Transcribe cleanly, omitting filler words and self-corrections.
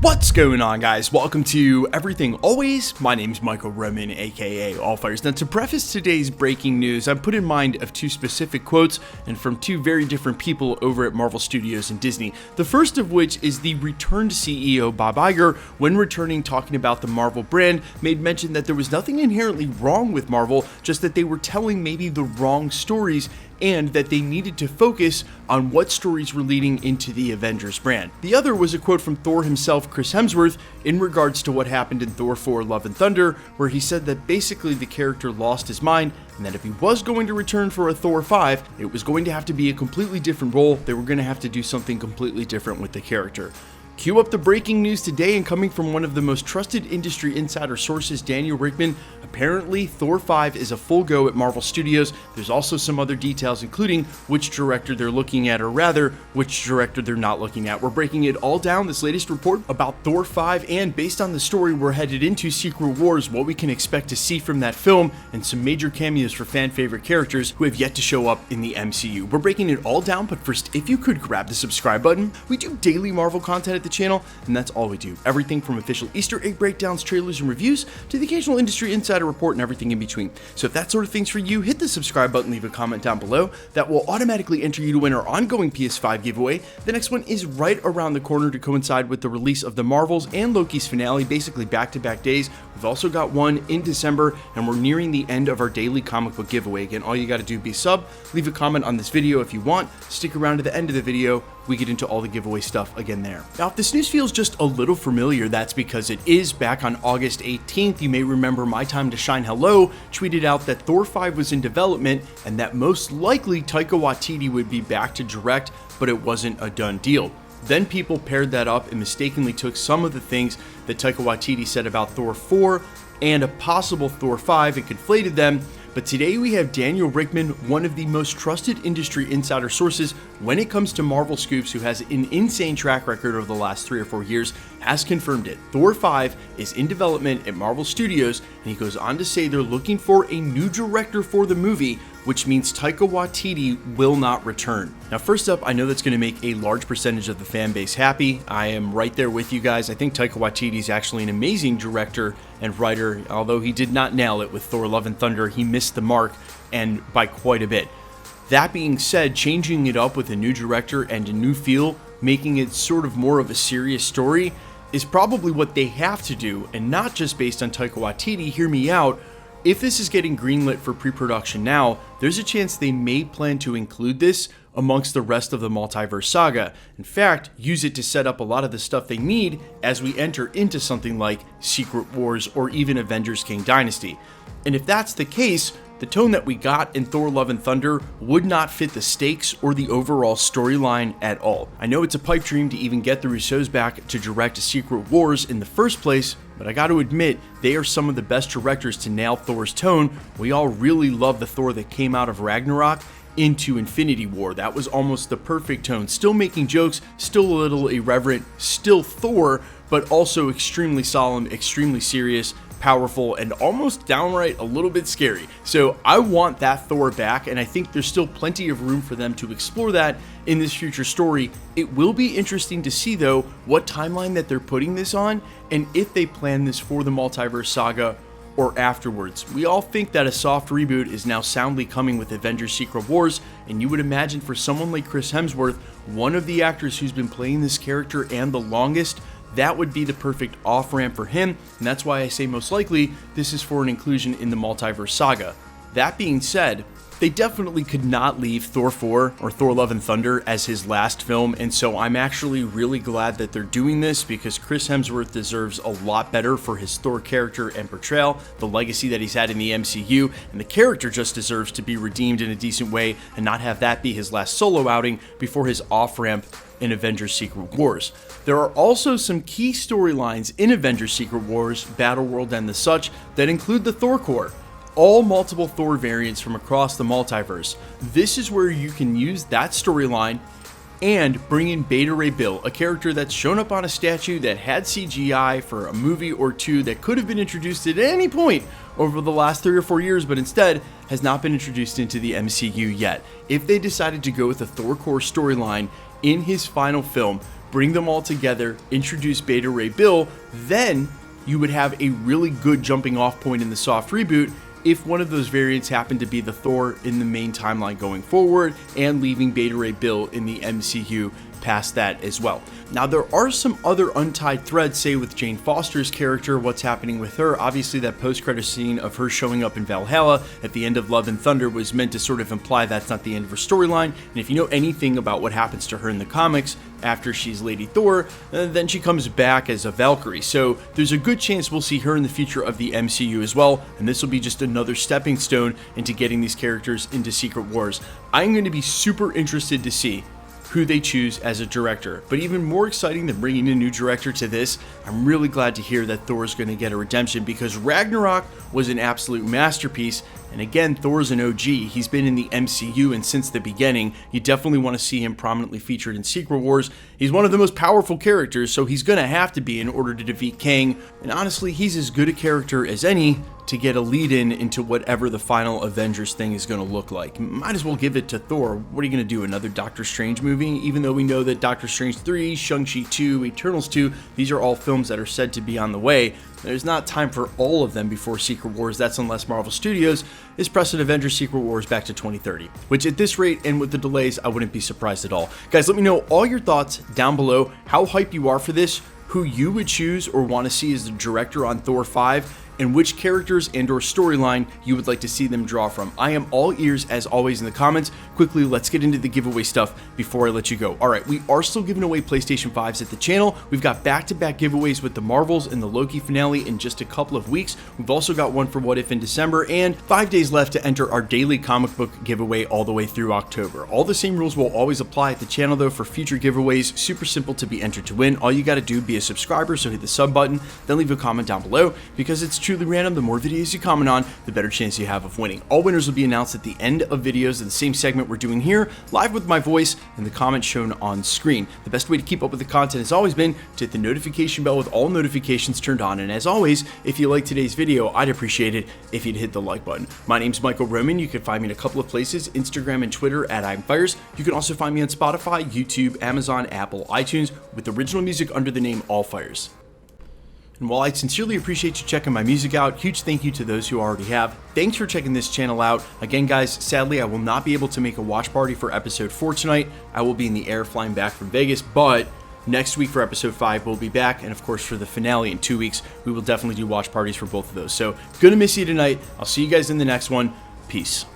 What's going on, guys? Welcome to Everything Always. My name's Michael Roman, aka Allfires. Now, to preface today's breaking news, I've put in mind of two specific quotes and from two very different people over at Marvel Studios and Disney. The first of which is the returned CEO Bob Iger, when returning talking about the Marvel brand, made mention that there was nothing inherently wrong with Marvel, just that they were telling maybe the wrong stories and that they needed to focus on what stories were leading into the Avengers brand. The other was a quote from Thor himself, Chris Hemsworth, in regards to what happened in Thor 4 Love and Thunder, where he said that basically the character lost his mind and that if he was going to return for a Thor 5, it was going to have to be a completely different role. They were going to have to do something completely different with the character. Cue up the breaking news today, and coming from one of the most trusted industry insider sources, Daniel Richtman, apparently Thor 5 is a full go at Marvel Studios. There's also some other details, including which director they're looking at, or rather, which director they're not looking at. We're breaking it all down, this latest report about Thor 5, and based on the story we're headed into, Secret Wars, what we can expect to see from that film, and some major cameos for fan favorite characters who have yet to show up in the MCU. We're breaking it all down, but first, if you could grab the subscribe button. We do daily Marvel content at the channel, and that's all we do. Everything from official Easter egg breakdowns, trailers, and reviews to the occasional industry insider report and everything in between. So if that sort of thing's for you, hit the subscribe button, leave a comment down below. That will automatically enter you to win our ongoing PS5 giveaway. The next one is right around the corner to coincide with the release of the Marvels and Loki's finale, basically back-to-back days. We've also got one in December, and we're nearing the end of our daily comic book giveaway. Again, all you got to do is be sub, leave a comment on this video if you want, stick around to the end of the video. We get into all the giveaway stuff again there. Now, if this news feels just a little familiar, that's because it is. Back on August 18th, you may remember My Time to Shine Hello tweeted out that Thor 5 was in development and that most likely Taika Waititi would be back to direct, but it wasn't a done deal. Then people paired that up and mistakenly took some of the things that Taika Waititi said about Thor 4 and a possible Thor 5 and conflated them. But today we have Daniel Richtman, one of the most trusted industry insider sources when it comes to Marvel scoops, who has an insane track record over the last 3 or 4 years, has confirmed it. Thor 5 is in development at Marvel Studios, and he goes on to say they're looking for a new director for the movie, which means Taika Waititi will not return. Now, first up, I know that's going to make a large percentage of the fan base happy. I am right there with you guys. I think Taika Waititi is actually an amazing director and writer. Although he did not nail it with Thor Love and Thunder, he missed the mark, and by quite a bit. That being said, changing it up with a new director and a new feel, making it sort of more of a serious story, is probably what they have to do, and not just based on Taika Waititi. Hear me out. If this is getting greenlit for pre-production now, there's a chance they may plan to include this amongst the rest of the Multiverse saga. In fact, use it to set up a lot of the stuff they need as we enter into something like Secret Wars or even Avengers King Dynasty. And if that's the case, the tone that we got in Thor Love and Thunder would not fit the stakes or the overall storyline at all. I know it's a pipe dream to even get the Russos back to direct Secret Wars in the first place, but I got to admit, they are some of the best directors to nail Thor's tone. We all really love the Thor that came out of Ragnarok into Infinity War. That was almost the perfect tone. Still making jokes, still a little irreverent, still Thor, but also extremely solemn, extremely serious, powerful, and almost downright a little bit scary. So I want that Thor back, and I think there's still plenty of room for them to explore that in this future story. It will be interesting to see, though, what timeline that they're putting this on, and if they plan this for the Multiverse saga or afterwards. We all think that a soft reboot is now soundly coming with Avengers Secret Wars, and you would imagine for someone like Chris Hemsworth, one of the actors who's been playing this character and the longest, that would be the perfect off-ramp for him, and that's why I say most likely this is for an inclusion in the Multiverse saga. That being said, they definitely could not leave Thor 4 or Thor Love and Thunder as his last film, and so I'm actually really glad that they're doing this, because Chris Hemsworth deserves a lot better for his Thor character and portrayal, the legacy that he's had in the MCU, and the character just deserves to be redeemed in a decent way and not have that be his last solo outing before his off-ramp in Avengers Secret Wars. There are also some key storylines in Avengers Secret Wars, Battleworld, and the such that include the Thor Corps, all multiple Thor variants from across the multiverse. This is where you can use that storyline and bring in Beta Ray Bill, a character that's shown up on a statue that had CGI for a movie or two that could have been introduced at any point over the last 3 or 4 years, but instead has not been introduced into the MCU yet. If they decided to go with the Thor Corps storyline in his final film, bring them all together, introduce Beta Ray Bill, then you would have a really good jumping off point in the soft reboot if one of those variants happened to be the Thor in the main timeline going forward and leaving Beta Ray Bill in the MCU past that as well. Now, there are some other untied threads, say with Jane Foster's character, what's happening with her. Obviously, that post-credit scene of her showing up in Valhalla at the end of Love and Thunder was meant to sort of imply that's not the end of her storyline. And if you know anything about what happens to her in the comics after she's Lady Thor, then she comes back as a Valkyrie. So there's a good chance we'll see her in the future of the MCU as well. And this will be just another stepping stone into getting these characters into Secret Wars. I'm going to be super interested to see who they choose as a director. But even more exciting than bringing a new director to this, I'm really glad to hear that Thor's going to get a redemption, because Ragnarok was an absolute masterpiece. And again, Thor's an OG. He's been in the MCU and since the beginning. You definitely want to see him prominently featured in Secret Wars. He's one of the most powerful characters, so he's going to have to be in order to defeat Kang. And honestly, he's as good a character as any to get a lead in into whatever the final Avengers thing is going to look like. Might as well give it to Thor. What are you going to do, another Doctor Strange movie? Even though we know that Doctor Strange 3, Shang-Chi 2, Eternals 2, these are all films that are said to be on the way. There's not time for all of them before Secret Wars. That's unless Marvel Studios is pressing Avengers Secret Wars back to 2030. Which at this rate and with the delays, I wouldn't be surprised at all. Guys, let me know all your thoughts down below, how hyped you are for this, who you would choose or want to see as the director on Thor 5, and which characters and or storyline you would like to see them draw from. I am all ears as always in the comments. Quickly, let's get into the giveaway stuff before I let you go. All right, we are still giving away PlayStation 5s at the channel. We've got back-to-back giveaways with the Marvels and the Loki finale in just a couple of weeks. We've also got one for What If in December, and 5 days left to enter our daily comic book giveaway all the way through October. All the same rules will always apply at the channel though for future giveaways. Super simple to be entered to win. All you gotta do, be a subscriber, so hit the sub button, then leave a comment down below, because it's truly random. The more videos you comment on, the better chance you have of winning. All winners will be announced at the end of videos of the same segment we're doing here, live with my voice and the comments shown on screen. The best way to keep up with the content has always been to hit the notification bell with all notifications turned on. And as always, if you like today's video, I'd appreciate it if you'd hit the like button. My name's Michael Roman. You can find me in a couple of places, Instagram and Twitter at I'mFires. You can also find me on Spotify, YouTube, Amazon, Apple, iTunes, with original music under the name All Fires. And while I sincerely appreciate you checking my music out, huge thank you to those who already have. Thanks for checking this channel out. Again, guys, sadly, I will not be able to make a watch party for episode 4 tonight. I will be in the air flying back from Vegas, but next week for episode 5, we'll be back. And of course, for the finale in 2 weeks, we will definitely do watch parties for both of those. So, gonna miss you tonight. I'll see you guys in the next one. Peace.